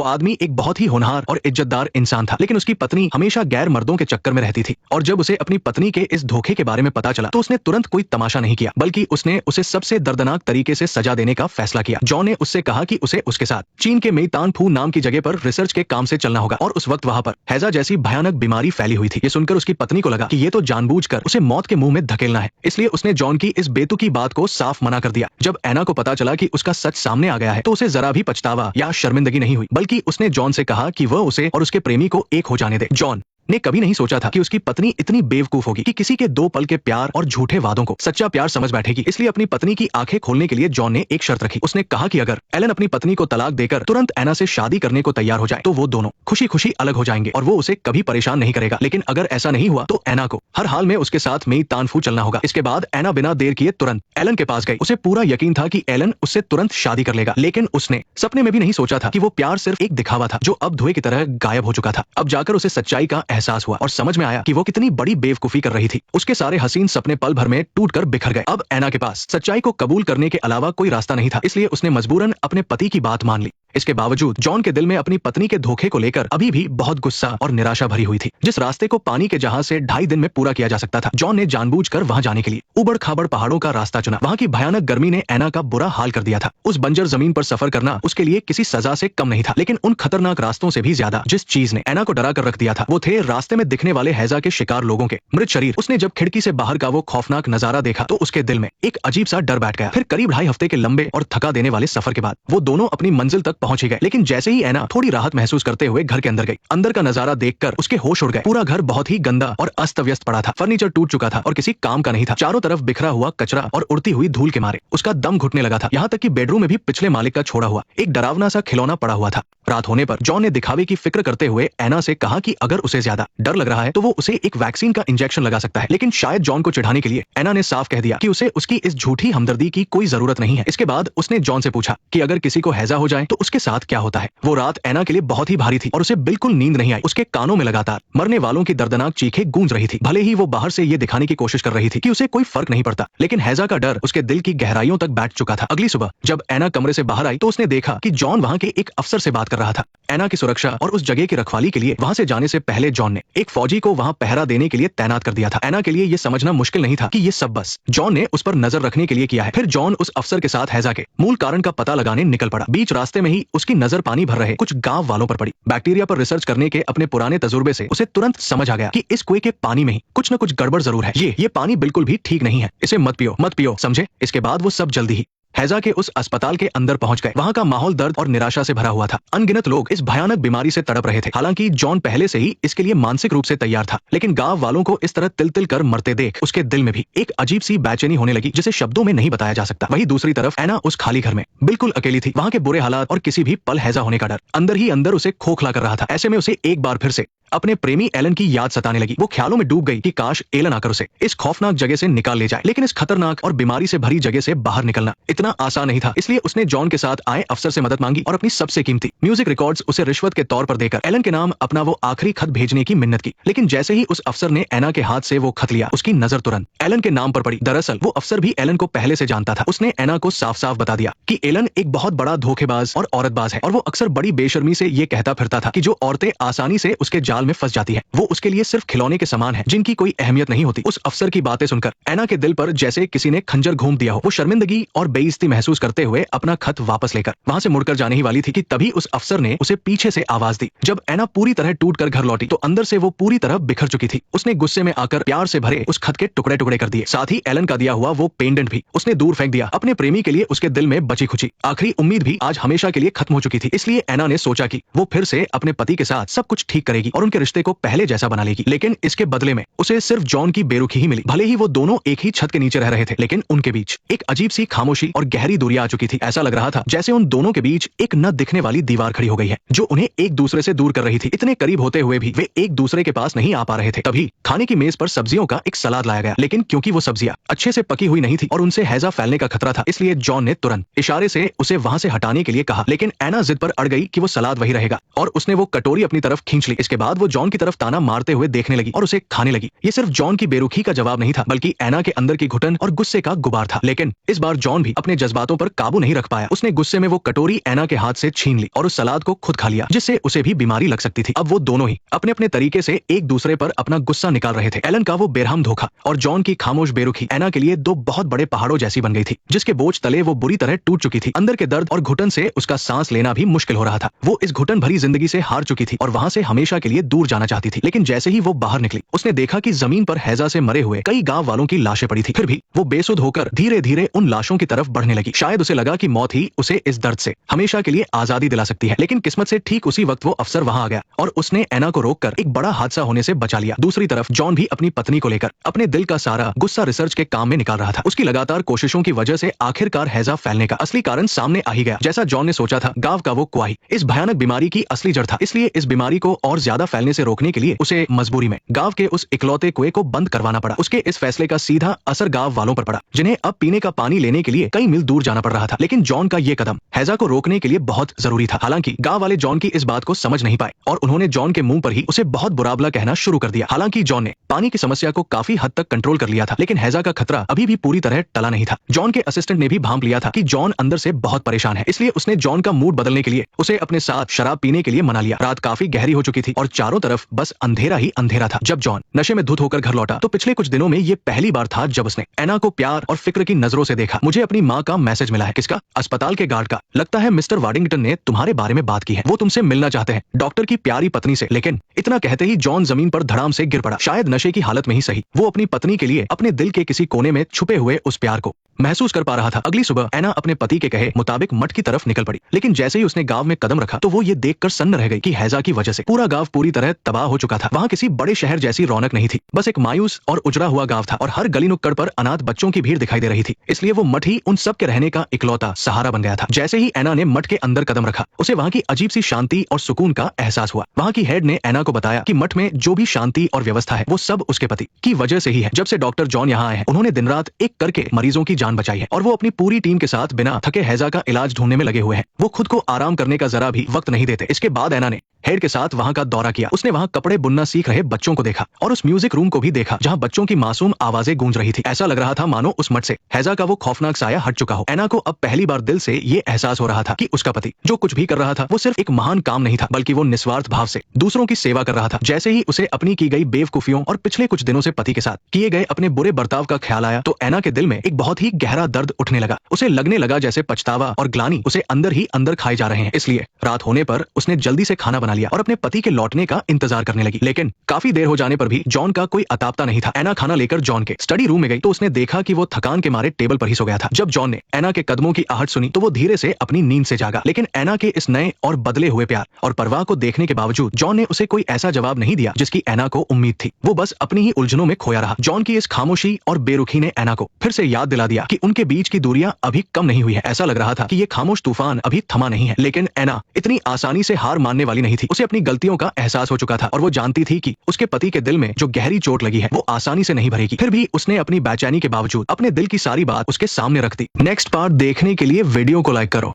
आदमी एक बहुत ही होनहार और इज्जतदार इंसान था, लेकिन उसकी पत्नी हमेशा गैर मर्दों के चक्कर में रहती थी। और जब उसे अपनी पत्नी के इस धोखे के बारे में पता चला तो उसने तुरंत कोई तमाशा नहीं किया, बल्कि उसने उसे सबसे दर्दनाक तरीके से सजा देने का फैसला किया। जॉन ने उससे कहा कि उसे उसके साथ चीन के मेइतानफू नाम की जगह पर रिसर्च के काम से चलना होगा, और उस वक्त वहां पर हैजा जैसी भयानक बीमारी फैली हुई थी। ये सुनकर उसकी पत्नी को लगा कि ये तो जानबूझकर उसे मौत के मुंह में धकेलना है, इसलिए उसने जॉन की इस बेतुकी बात को साफ मना कर दिया। जब एना को पता चला कि उसका सच सामने आ गया है तो उसे जरा भी पछतावा या शर्मिंदगी नहीं हुई, बल्कि उसने जॉन से कहा कि वह उसे और उसके प्रेमी को एक हो जाने दे। जॉन ने कभी नहीं सोचा था कि उसकी पत्नी इतनी बेवकूफ होगी कि किसी के 2 पल के प्यार और झूठे वादों को सच्चा प्यार समझ बैठेगी। इसलिए अपनी पत्नी की आंखें खोलने के लिए जॉन ने एक शर्त रखी। उसने कहा कि अगर एलन अपनी पत्नी को तलाक देकर तुरंत एना से शादी करने को तैयार हो जाए तो वो दोनों खुशी खुशी अलग हो जाएंगे और वो उसे कभी परेशान नहीं करेगा। लेकिन अगर ऐसा नहीं हुआ तो एना को हर हाल में उसके साथ मेइतानफू चलना होगा। इसके बाद एना बिना देर किए तुरंत एलन के पास गई। उसे पूरा यकीन था कि एलन उससे तुरंत शादी कर लेगा, लेकिन उसने सपने में भी नहीं सोचा था कि वो प्यार सिर्फ एक दिखावा था जो अब धुएं की तरह गायब हो चुका था। अब जाकर उसे सच्चाई का एहसास हुआ और समझ में आया कि वो कितनी बड़ी बेवकूफी कर रही थी। उसके सारे हसीन सपने पल भर में टूटकर बिखर गए। अब एना के पास सच्चाई को कबूल करने के अलावा कोई रास्ता नहीं था, इसलिए उसने मजबूरन अपने पति की बात मान ली। इसके बावजूद जॉन के दिल में अपनी पत्नी के धोखे को लेकर अभी भी बहुत गुस्सा और निराशा भरी हुई थी। जिस रास्ते को पानी के जहाज से 2.5 दिन में पूरा किया जा सकता था, जॉन ने जानबूझकर वहां जाने के लिए उबड़ खाबड़ पहाड़ों का रास्ता चुना। वहां की भयानक गर्मी ने एना का बुरा हाल कर दिया था। उस बंजर जमीन पर सफर करना उसके लिए किसी सजा से कम नहीं था, लेकिन उन खतरनाक रास्तों से भी ज्यादा जिस चीज ने एना को डरा कर रख दिया था वो थे रास्ते में दिखने वाले हैजा के शिकार लोगों के मृत शरीर। उसने जब खिड़की से बाहर का वो खौफनाक नजारा देखा तो उसके दिल में एक अजीब सा डर बैठ गया। फिर करीब 2.5 हफ्ते के लंबे और थका देने वाले सफर के बाद वो दोनों अपनी मंजिल तक पहुंच ही गए। लेकिन जैसे ही एना थोड़ी राहत महसूस करते हुए घर के अंदर गई, अंदर का नजारा देखकर उसके होश उड़ गए। पूरा घर बहुत ही गंदा और अस्त व्यस्त पड़ा था। फर्नीचर टूट चुका था और किसी काम का नहीं था। चारों तरफ बिखरा हुआ कचरा और उड़ती हुई धूल के मारे उसका दम घुटने लगा था। यहाँ तक कि बेडरूम में भी पिछले मालिक का छोड़ा हुआ एक डरावना सा खिलौना पड़ा हुआ था। रात होने पर जॉन ने दिखावे की फिक्र करते हुए एना से कहा कि अगर उसे ज्यादा डर लग रहा है तो वो उसे एक वैक्सीन का इंजेक्शन लगा सकता है। लेकिन शायद जॉन को चिढ़ाने के लिए एना ने साफ कह दिया कि उसे उसकी इस झूठी हमदर्दी की कोई जरूरत नहीं है। इसके बाद उसने जॉन से पूछा कि अगर किसी को हैजा हो जाए तो उसके साथ क्या होता है। वो रात एना के लिए बहुत ही भारी थी और उसे बिल्कुल नींद नहीं आई। उसके कानों में लगातार मरने वालों की दर्दनाक चीखें गूंज रही थी। भले ही वो बाहर से ये दिखाने की कोशिश कर रही थी कि उसे कोई फर्क नहीं पड़ता, लेकिन हैजा का डर उसके दिल की गहराइयों तक बैठ चुका था। अगली सुबह जब एना कमरे से बाहर आई तो उसने देखा कि जॉन वहां के एक अफसर से बात कर रहा था। एना की सुरक्षा और उस जगह की रखवाली के लिए वहां से जाने से पहले जॉन ने एक फौजी को वहां पहरा देने के लिए तैनात कर दिया था। एना के लिए ये समझना मुश्किल नहीं था कि ये सब बस जॉन ने उस पर नजर रखने के लिए किया है। फिर जॉन उस अफसर के साथ हैजा के मूल कारण का पता लगाने निकल पड़ा। बीच रास्ते में ही उसकी नजर पानी भर रहे कुछ गांव वालों पर पड़ी। बैक्टीरिया पर रिसर्च करने के अपने पुराने तजुर्बे से उसे तुरंत समझ आ गया कि इस कुएं के पानी में ही कुछ न कुछ गड़बड़ जरूर है। ये पानी बिल्कुल भी ठीक नहीं है, इसे मत पियो, समझे। इसके बाद वो सब जल्दी ही हैजा के उस अस्पताल के अंदर पहुंच गए। वहां का माहौल दर्द और निराशा से भरा हुआ था। अनगिनत लोग इस भयानक बीमारी से तड़प रहे थे। हालांकि जॉन पहले से ही इसके लिए मानसिक रूप से तैयार था, लेकिन गांव वालों को इस तरह तिल तिल कर मरते देख उसके दिल में भी एक अजीब सी बेचैनी होने लगी जिसे शब्दों में नहीं बताया जा सकता। वहीं दूसरी तरफ एना उस खाली घर में बिल्कुल अकेली थी। वहां के बुरे हालात और किसी भी पल हैजा होने का डर अंदर ही अंदर उसे खोखला कर रहा था। ऐसे में उसे एक बार फिर से अपने प्रेमी एलन की याद सताने लगी। वो ख्यालों में डूब गई कि काश एलन आकर उसे इस खौफनाक जगह से निकाल ले जाए। लेकिन इस खतरनाक और बीमारी से भरी जगह से बाहर निकलना इतना आसान नहीं था। इसलिए उसने जॉन के साथ आए अफसर से मदद मांगी और अपनी सबसे कीमती म्यूजिक रिकॉर्ड्स उसे रिश्वत के तौर पर देकर एलन के नाम अपना वो आखिरी खत भेजने की मिन्नत की। लेकिन जैसे ही उस अफसर ने एना के हाथ से वो खत लिया, उसकी नजर तुरंत एलन के नाम पर पड़ी। दरअसल वो अफसर भी एलन को पहले से जानता था। उसने एना को साफ साफ बता दिया कि एलन एक बहुत बड़ा धोखेबाज और औरतबाज है और वो अक्सर बड़ी बेशर्मी से ये कहता फिरता था कि जो औरतें आसानी से उसके जाल में फंस जाती है वो उसके लिए सिर्फ खिलौने के समान है जिनकी कोई अहमियत नहीं होती। उस अफसर की बातें सुनकर एना के दिल पर जैसे किसी ने खंजर घूम दिया हो। वो शर्मिंदगी और बेइज्जती महसूस करते हुए अपना खत वापस लेकर वहां से मुड़कर जाने ही वाली थी कि तभी उस अफसर ने उसे पीछे से आवाज दी। जब एना पूरी तरह टूट कर घर लौटी तो अंदर से वो पूरी तरह बिखर चुकी थी। उसने गुस्से में आकर प्यार से भरे उस खत के टुकड़े टुकड़े कर दिए। साथ ही एलन का दिया हुआ वो पेंडेंट भी उसने दूर फेंक दिया। अपने प्रेमी के लिए उसके दिल में बची खुची आखिरी उम्मीद भी आज हमेशा के लिए खत्म हो चुकी थी। इसलिए एना ने सोचा कि वो फिर से अपने पति के साथ सब कुछ ठीक करेगी और उनके रिश्ते को पहले जैसा बना लेगी। लेकिन इसके बदले में उसे सिर्फ जॉन की बेरुखी ही मिली। भले ही वो दोनों एक ही छत के नीचे रह रहे थे, लेकिन उनके बीच एक अजीब सी खामोशी और गहरी दूरियां आ चुकी थी। ऐसा लग रहा था जैसे उन दोनों के बीच एक न दिखने वाली दीवार खड़ी हो गई है जो उन्हें एक दूसरे से दूर कर रही थी। इतने करीब होते हुए भी वे एक दूसरे के पास नहीं आ पा रहे थे। तभी खाने की मेज पर सब्जियों का एक सलाद लाया गया, लेकिन क्योंकि वो सब्जियां अच्छे से पकी हुई नहीं थी और उनसे हैजा फैलने का खतरा था, इसलिए जॉन ने तुरंत इशारे से उसे वहां से हटाने के लिए कहा। लेकिन एना जिद पर अड़ गई कि वो सलाद वही रहेगा और उसने वो कटोरी अपनी तरफ खींच ली। इसके बाद बाद वो जॉन की तरफ ताना मारते हुए देखने लगी और उसे खाने लगी। ये सिर्फ जॉन की बेरुखी का जवाब नहीं था, बल्कि एना के अंदर की घुटन और गुस्से का गुबार था। लेकिन इस बार जॉन भी अपने जज्बातों पर काबू नहीं रख पाया। उसने गुस्से में वो कटोरी एना के हाथ से छीन ली और उस सलाद को खुद खा लिया, जिससे उसे भी बीमारी लग सकती थी। अब वो दोनों ही अपने अपने तरीके से एक दूसरे पर अपना गुस्सा निकाल रहे थे। एलन का वो बेरहम धोखा और जॉन की खामोश बेरुखी एना के लिए दो बहुत बड़े पहाड़ों जैसी बन गई थी, जिसके बोझ तले वो बुरी तरह टूट चुकी थी। अंदर के दर्द और घुटन से उसका सांस लेना भी मुश्किल हो रहा था। वो इस घुटन भरी जिंदगी से हार चुकी थी और वहां से हमेशा के लिए दूर जाना चाहती थी। लेकिन जैसे ही वो बाहर निकली, उसने देखा कि जमीन पर हैजा से मरे हुए कई गांव वालों की लाशें पड़ी थी। फिर भी वो बेसुध होकर धीरे धीरे उन लाशों की तरफ बढ़ने लगी। शायद उसे लगा कि मौत ही उसे इस दर्द से हमेशा के लिए आजादी दिला सकती है। लेकिन किस्मत से ठीक उसी वक्त वो अफसर वहां आ गया और उसने एना को रोककर एक बड़ा हादसा होने से बचा लिया। दूसरी तरफ जॉन भी अपनी पत्नी को लेकर अपने दिल का सारा गुस्सा रिसर्च के काम में निकाल रहा था। उसकी लगातार कोशिशों की वजह से आखिरकार हैजा फैलने का असली कारण सामने आ ही गया। जैसा जॉन ने सोचा था, गांव का वो कुआही इस भयानक बीमारी की असली जड़ था। इसलिए इस बीमारी को और ज्यादा फैलने से रोकने के लिए उसे मजबूरी में गांव के उस इकलौते कुएं को बंद करवाना पड़ा। उसके इस फैसले का सीधा असर गांव वालों पर पड़ा, जिन्हें अब पीने का पानी लेने के लिए कई मील दूर जाना पड़ रहा था। लेकिन जॉन का ये कदम हैजा को रोकने के लिए बहुत जरूरी था। हालांकि गांव वाले जॉन की इस बात को समझ नहीं पाए और उन्होंने जॉन के मुंह पर ही उसे बहुत बुरा भला कहना शुरू कर दिया। हालांकि जॉन ने पानी की समस्या को काफी हद तक कंट्रोल कर लिया था, लेकिन हैजा का खतरा अभी भी पूरी तरह टला नहीं था। जॉन के असिस्टेंट ने भी भांप लिया था कि जॉन अंदर से बहुत परेशान है, इसलिए उसने जॉन का मूड बदलने के लिए उसे अपने साथ शराब पीने के लिए मना लिया। रात काफी गहरी हो चुकी थी और चारों तरफ बस अंधेरा ही अंधेरा था। जब जॉन नशे में धुत होकर घर लौटा तो पिछले कुछ दिनों में ये पहली बार था जब उसने एना को प्यार और फिक्र की नजरों से देखा। मुझे अपनी माँ का मैसेज मिला है। किसका? अस्पताल के गार्ड का। लगता है मिस्टर वाडिंगटन ने तुम्हारे बारे में बात की है। वो तुमसे मिलना चाहते हैं, डॉक्टर की प्यारी पत्नी से। लेकिन इतना कहते ही जॉन जमीन पर धड़ाम से गिर पड़ा। शायद नशे की हालत में ही सही, वो अपनी पत्नी के लिए अपने दिल के किसी कोने में छुपे हुए उस प्यार को महसूस कर पा रहा था। अगली सुबह एना अपने पति के कहे मुताबिक मठ की तरफ निकल पड़ी, लेकिन जैसे ही उसने गांव में कदम रखा तो वो ये देखकर सन्न रह गई कि हैजा की वजह से पूरा गांव पूरी तरह तबाह हो चुका था। वहां किसी बड़े शहर जैसी रौनक नहीं थी, बस एक मायूस और उजड़ा हुआ गांव था और हर गली नुक्कड़ पर अनाथ बच्चों की भीड़ दिखाई दे रही थी। इसलिए वो मठ ही उन सब के रहने का इकलौता सहारा बन गया था। जैसे ही एना ने मठ के अंदर कदम रखा, उसे वहां की अजीब सी शांति और सुकून का एहसास हुआ। वहां की हेड ने एना को बताया कि मठ में जो भी शांति और व्यवस्था है वो सब उसके पति की वजह से ही है। जब से डॉक्टर जॉन यहाँ आए हैं, उन्होंने दिन रात एक करके मरीजों की जान बचाई है और वो अपनी पूरी टीम के साथ बिना थके हैजा का इलाज ढूंढने में लगे हुए हैं। वो खुद को आराम करने का जरा भी वक्त नहीं देते। इसके बाद एना ने हेड के साथ वहां का दौरा किया। उसने वहां कपड़े बुनना सीख रहे बच्चों को देखा और उस म्यूजिक रूम को भी देखा जहां बच्चों की मासूम आवाजें गूंज रही थी। ऐसा लग रहा था मानो उस मठ से हैजा का वो खौफनाक साया हट चुका हो। एना को अब पहली बार दिल से ये एहसास हो रहा था कि उसका पति जो कुछ भी कर रहा था वो सिर्फ एक महान काम नहीं था, बल्कि वो निस्वार्थ भाव से दूसरों की सेवा कर रहा था। जैसे ही उसे अपनी की गई बेवकूफियों और पिछले कुछ दिनों से पति के साथ किए गए अपने बुरे बर्ताव का ख्याल आया तो एना के दिल में एक बहुत ही गहरा दर्द उठने लगा। उसे लगने लगा जैसे पछतावा और ग्लानि उसे अंदर ही अंदर खाए जा रहे हैं। इसलिए रात होने पर उसने जल्दी से खाना बना लिया और अपने पति के लौटने का इंतजार करने लगी। लेकिन काफी देर हो जाने पर भी जॉन का कोई अतापता नहीं था। एना खाना लेकर जॉन के स्टडी रूम में गई तो उसने देखा कि वो थकान के मारे टेबल पर ही सो गया था। जब जॉन ने एना के कदमों की आहट सुनी तो वो धीरे से अपनी नींद से जागा। लेकिन एना के इस नए और बदले हुए प्यार और परवाह को देखने के बावजूद जॉन ने उसे कोई ऐसा जवाब नहीं दिया जिसकी एना को उम्मीद थी। वो बस अपनी ही उलझनों में खोया रहा। जॉन की इस खामोशी और बेरुखी ने एना को फिर से याद दिला दिया कि उनके बीच की दूरियां अभी कम नहीं हुई है। ऐसा लग रहा था कि ये खामोश तूफान अभी थमा नहीं है। लेकिन एना इतनी आसानी से हार मानने वाली नहीं थी। उसे अपनी गलतियों का एहसास हो चुका था और वो जानती थी कि उसके पति के दिल में जो गहरी चोट लगी है वो आसानी से नहीं भरेगी। फिर भी उसने अपनी बेचैनी के बावजूद अपने दिल की सारी बात उसके सामने रख दी। नेक्स्ट पार्ट देखने के लिए वीडियो को लाइक करो।